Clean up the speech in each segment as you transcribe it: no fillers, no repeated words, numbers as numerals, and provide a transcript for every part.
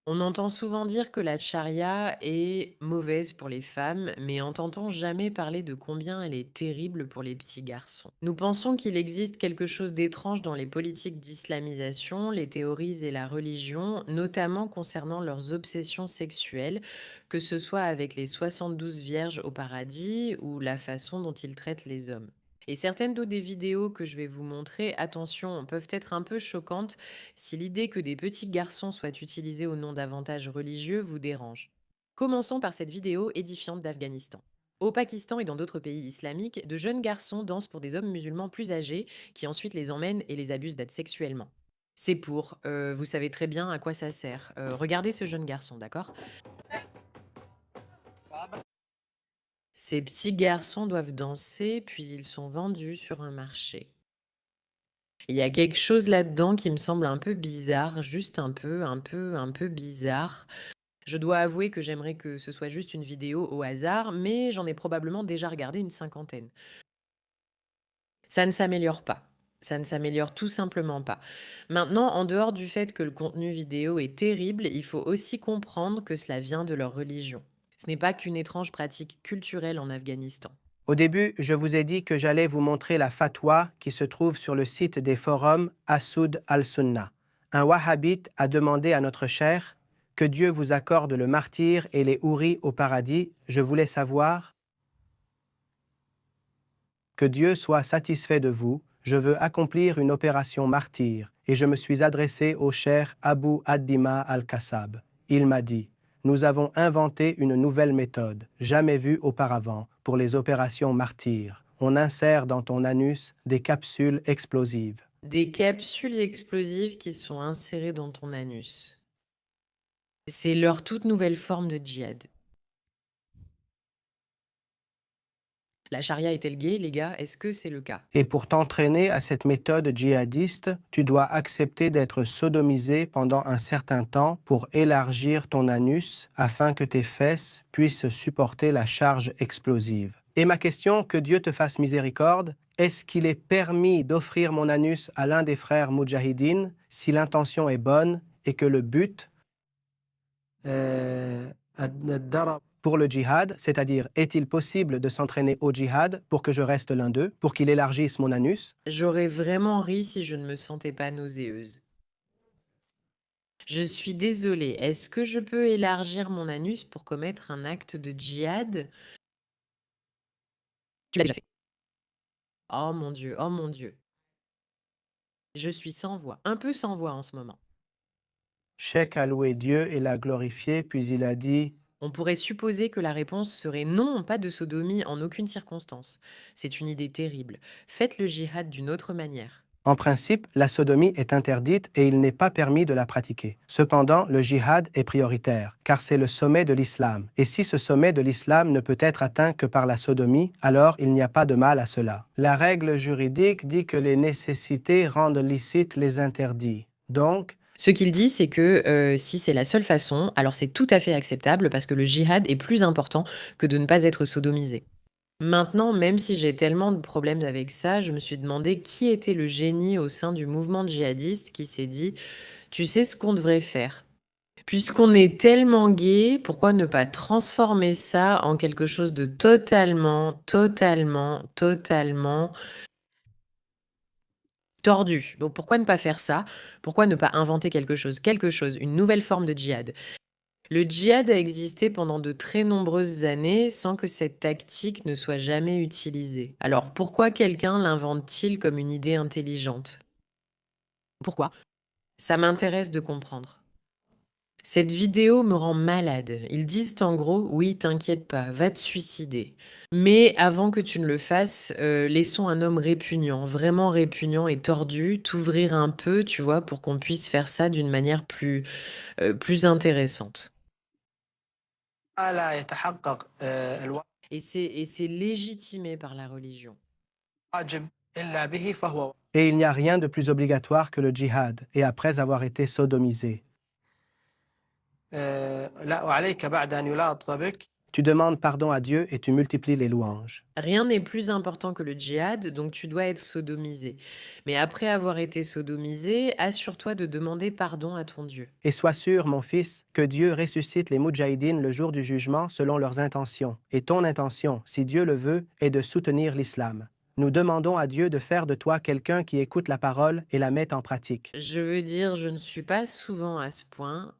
On entend souvent dire que la charia est mauvaise pour les femmes, mais entend-on jamais parler de combien elle est terrible pour les petits garçons? Nous pensons qu'il existe quelque chose d'étrange dans les politiques d'islamisation, les théories et la religion, notamment concernant leurs obsessions sexuelles, que ce soit avec les 72 vierges au paradis ou la façon dont ils traitent les hommes. Et certaines des vidéos que je vais vous montrer, attention, peuvent être un peu choquantes si l'idée que des petits garçons soient utilisés au nom d'avantages religieux vous dérange. Commençons par cette vidéo édifiante d'Afghanistan. Au Pakistan et dans d'autres pays islamiques, de jeunes garçons dansent pour des hommes musulmans plus âgés qui ensuite les emmènent et les abusent sexuellement. C'est pour, vous savez très bien à quoi ça sert. Regardez ce jeune garçon, d'accord? Ces petits garçons doivent danser, puis ils sont vendus sur un marché. Il y a quelque chose là-dedans qui me semble un peu bizarre, juste un peu bizarre. Je dois avouer que j'aimerais que ce soit juste une vidéo au hasard, mais j'en ai probablement déjà regardé une cinquantaine. Ça ne s'améliore pas. Ça ne s'améliore tout simplement pas. Maintenant, en dehors du fait que le contenu vidéo est terrible, il faut aussi comprendre que cela vient de leur religion. Ce n'est pas qu'une étrange pratique culturelle en Afghanistan. Au début, je vous ai dit que j'allais vous montrer la fatwa qui se trouve sur le site des forums Assoud al-Sunnah. Un wahhabite a demandé à notre cher que Dieu vous accorde le martyre et les houris au paradis. Je voulais savoir que Dieu soit satisfait de vous. Je veux accomplir une opération martyre et je me suis adressé au cher Abu Addima al-Kassab. Il m'a dit: nous avons inventé une nouvelle méthode, jamais vue auparavant, pour les opérations martyres. On insère dans ton anus des capsules explosives. Des capsules explosives qui sont insérées dans ton anus. C'est leur toute nouvelle forme de djihad. La charia est-elle gay, les gars? Est-ce que c'est le cas? Et pour t'entraîner à cette méthode djihadiste, tu dois accepter d'être sodomisé pendant un certain temps pour élargir ton anus afin que tes fesses puissent supporter la charge explosive. Et ma question, que Dieu te fasse miséricorde, est-ce qu'il est permis d'offrir mon anus à l'un des frères Moudjahidines si l'intention est bonne et que le but pour le djihad, c'est-à-dire est-il possible de s'entraîner au djihad pour que je reste l'un d'eux, pour qu'il élargisse mon anus? J'aurais vraiment ri si je ne me sentais pas nauséeuse. Je suis désolée, est-ce que je peux élargir mon anus pour commettre un acte de djihad? Tu l'as déjà fait. Oh mon Dieu, oh mon Dieu. Je suis sans voix, un peu sans voix en ce moment. Sheikh a loué Dieu et l'a glorifié, puis il a dit: On pourrait supposer que la réponse serait non, pas de sodomie en aucune circonstance. C'est une idée terrible. Faites le djihad d'une autre manière. en principe, la sodomie est interdite et il n'est pas permis de la pratiquer. Cependant, le djihad est prioritaire, car c'est le sommet de l'islam. Et si ce sommet de l'islam ne peut être atteint que par la sodomie, alors il n'y a pas de mal à cela. La règle juridique dit que les nécessités rendent licites les interdits. Donc, Ce qu'il dit, c'est que si c'est la seule façon, alors c'est tout à fait acceptable parce que le djihad est plus important que de ne pas être sodomisé. Maintenant, même si j'ai tellement de problèmes avec ça, je me suis demandé qui était le génie au sein du mouvement djihadiste qui s'est dit: «Tu sais ce qu'on devrait faire? Puisqu'on est tellement gay, pourquoi ne pas transformer ça en quelque chose de totalement tordu? Donc pourquoi ne pas faire ça? Pourquoi ne pas inventer quelque chose, une nouvelle forme de djihad?» Le djihad a existé pendant de très nombreuses années sans que cette tactique ne soit jamais utilisée. Alors pourquoi quelqu'un l'invente-t-il comme une idée intelligente? Pourquoi? Ça m'intéresse de comprendre. Cette vidéo me rend malade. Ils disent en gros: «Oui, t'inquiète pas, va te suicider. Mais avant que tu ne le fasses, laissons un homme répugnant, vraiment répugnant et tordu, t'ouvrir un peu, tu vois, pour qu'on puisse faire ça d'une manière plus intéressante». Et c'est légitimé par la religion. et il n'y a rien de plus obligatoire que le djihad, et après avoir été sodomisé. Tu demandes pardon à Dieu et tu multiplies les louanges. Rien n'est plus important que le djihad, donc tu dois être sodomisé. Mais après avoir été sodomisé, assure-toi de demander pardon à ton Dieu. Et sois sûr, mon fils, que Dieu ressuscite les Moudjahidines le jour du jugement selon leurs intentions. Et ton intention, si Dieu le veut, est de soutenir l'islam. Nous demandons à Dieu de faire de toi quelqu'un qui écoute la parole et la met en pratique. Je veux dire, je ne suis pas souvent à ce point.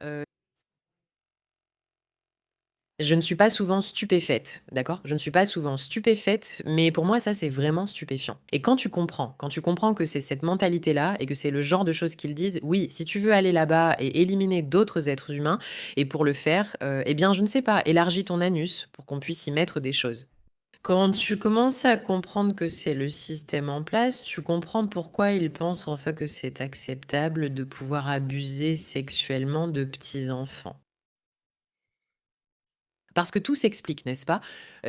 Je ne suis pas souvent stupéfaite, d'accord? Je ne suis pas souvent stupéfaite, mais pour moi, ça, c'est vraiment stupéfiant. Et quand tu comprends que c'est cette mentalité-là et que c'est le genre de choses qu'ils disent, oui, si tu veux aller là-bas et éliminer d'autres êtres humains, et pour le faire, eh bien, je ne sais pas, élargis ton anus pour qu'on puisse y mettre des choses. Quand tu commences à comprendre que c'est le système en place, tu comprends pourquoi ils pensent enfin que c'est acceptable de pouvoir abuser sexuellement de petits enfants. Parce que tout s'explique, n'est-ce pas?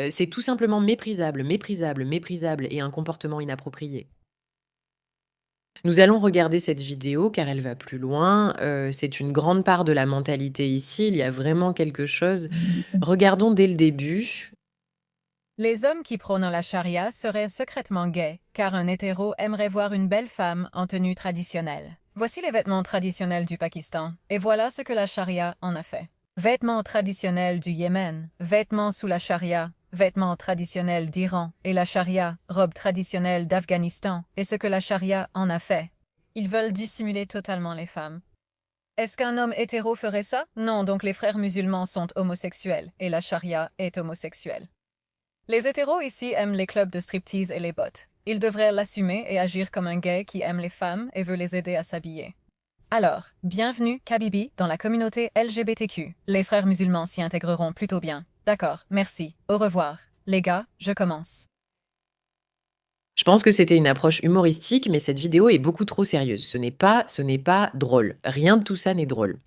C'est tout simplement méprisable, méprisable, méprisable et un comportement inapproprié. Nous allons regarder cette vidéo car elle va plus loin, c'est une grande part de la mentalité ici, il y a vraiment quelque chose. Regardons dès le début. Les hommes qui prônent la charia seraient secrètement gays, car un hétéro aimerait voir une belle femme en tenue traditionnelle. Voici les vêtements traditionnels du Pakistan, et voilà ce que la charia en a fait. Vêtements traditionnels du Yémen, vêtements sous la charia, vêtements traditionnels d'Iran, et la charia, robe traditionnelle d'Afghanistan, et ce que la charia en a fait. Ils veulent dissimuler totalement les femmes. Est-ce qu'un homme hétéro ferait ça? Non, donc les frères musulmans sont homosexuels, et la charia est homosexuelle. Les hétéros ici aiment les clubs de striptease et les bottes. Ils devraient l'assumer et agir comme un gay qui aime les femmes et veut les aider à s'habiller. Alors, bienvenue, Kabibi, dans la communauté LGBTQ. Les frères musulmans s'y intégreront plutôt bien. D'accord, merci. Au revoir. Les gars, je commence. Je pense que c'était une approche humoristique, mais cette vidéo est beaucoup trop sérieuse. Ce n'est pas drôle. Rien de tout ça n'est drôle.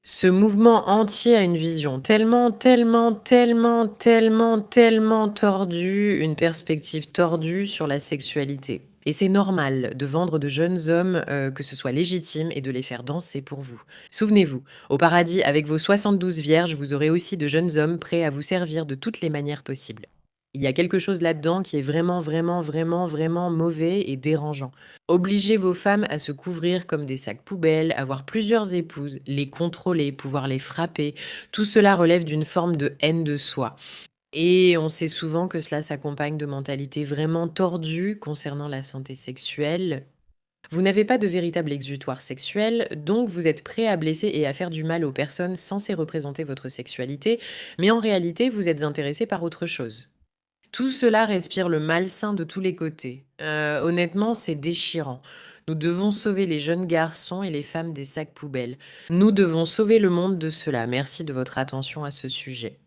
Ce mouvement entier a une vision tellement, tellement, tellement, tellement, tellement tordue, une perspective tordue sur la sexualité. Et c'est normal de vendre de jeunes hommes, que ce soit légitime et de les faire danser pour vous. Souvenez-vous, au paradis, avec vos 72 vierges, vous aurez aussi de jeunes hommes prêts à vous servir de toutes les manières possibles. Il y a quelque chose là-dedans qui est vraiment, vraiment, vraiment, vraiment mauvais et dérangeant. Obliger vos femmes à se couvrir comme des sacs poubelles, avoir plusieurs épouses, les contrôler, pouvoir les frapper, tout cela relève d'une forme de haine de soi. Et on sait souvent que cela s'accompagne de mentalités vraiment tordues concernant la santé sexuelle. Vous n'avez pas de véritable exutoire sexuel, donc vous êtes prêt à blesser et à faire du mal aux personnes censées représenter votre sexualité, mais en réalité, vous êtes intéressé par autre chose. Tout cela respire le malsain de tous les côtés. Honnêtement, c'est déchirant. Nous devons sauver les jeunes garçons et les femmes des sacs poubelles. Nous devons sauver le monde de cela. Merci de votre attention à ce sujet.